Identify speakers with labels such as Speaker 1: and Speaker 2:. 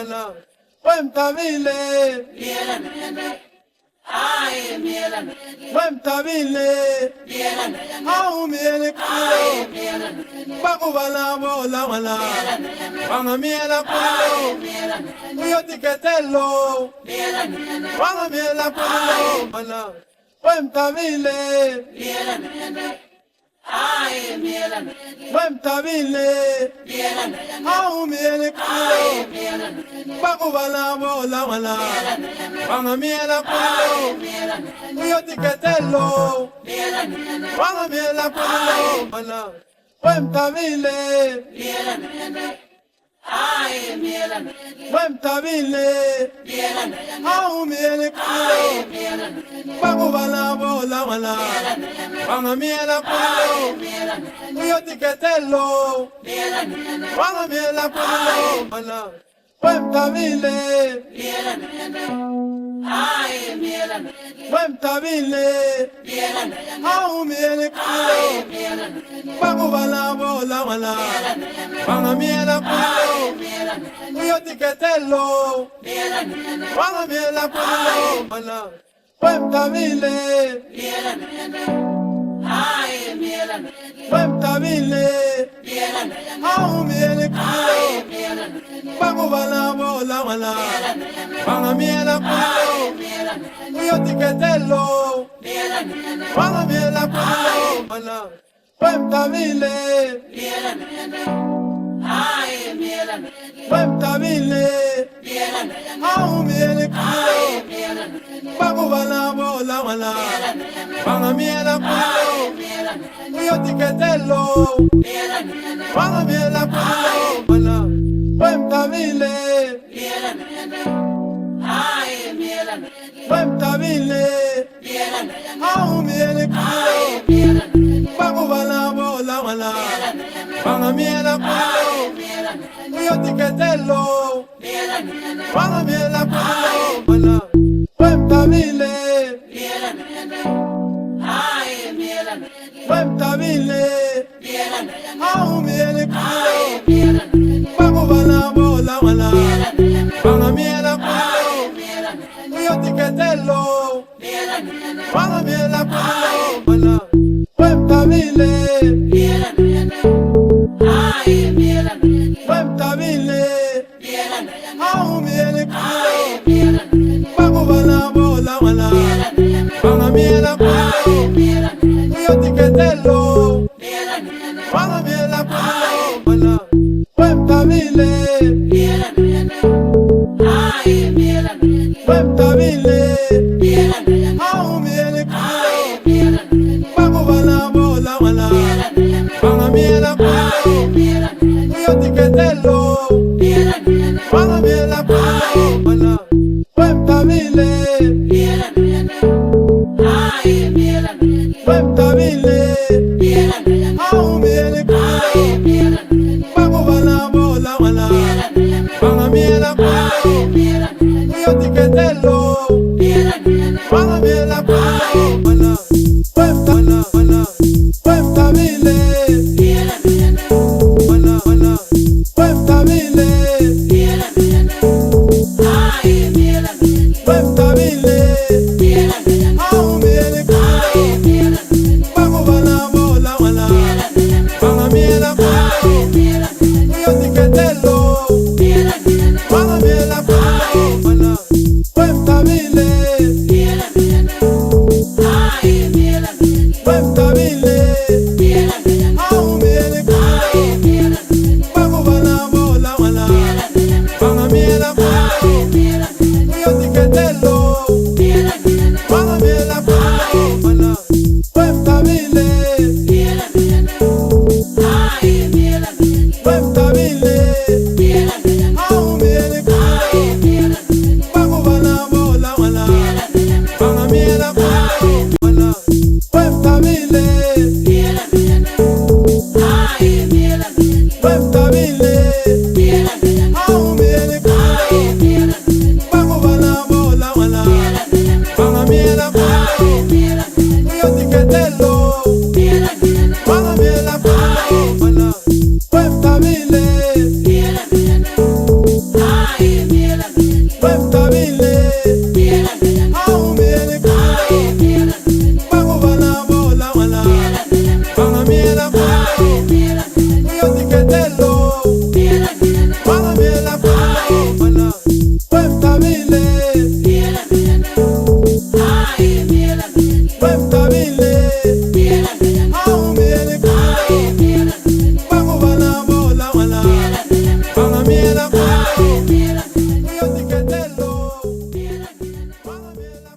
Speaker 1: mana wemtabile wemtabile au miele kulo bakubala bola wala wanga miela kulo uyotiketelo wanga miela kulo mana wemtabile wemtabile au miele kulo bakubala bola wala wanga miela kulo uyotiketelo wanga miela kulo mana wemtabile wemtabile au miele kulo bakubala bola wala wanga miela kulo uyotiketelo wanga miela kulo mana wemtabile wemtabile au miele kulo bakubala bola wala wanga miela kulo uyotiketelo wanga miela kulo mana wemtabile wemtabile au miele kulo bakubala bola wala wanga miela kulo uyotiketelo wanga miela kulo mana wemtabile wemtabile au miele kulo bakubala bola wala wanga miela kulo uyotiketelo wanga miela kulo mana wemtabile wemtabile au miele kulo bakubala bola wala wanga miela kulo uyotiketelo wanga miela kulo mana wemtabile wemtabile au miele kulo bakubala bola wala wanga miela kulo uyotiketelo wanga miela kulo mana wemtabile wemtabile au miele kulo bakubala bola wala wanga miela kulo uyotiketelo wanga miela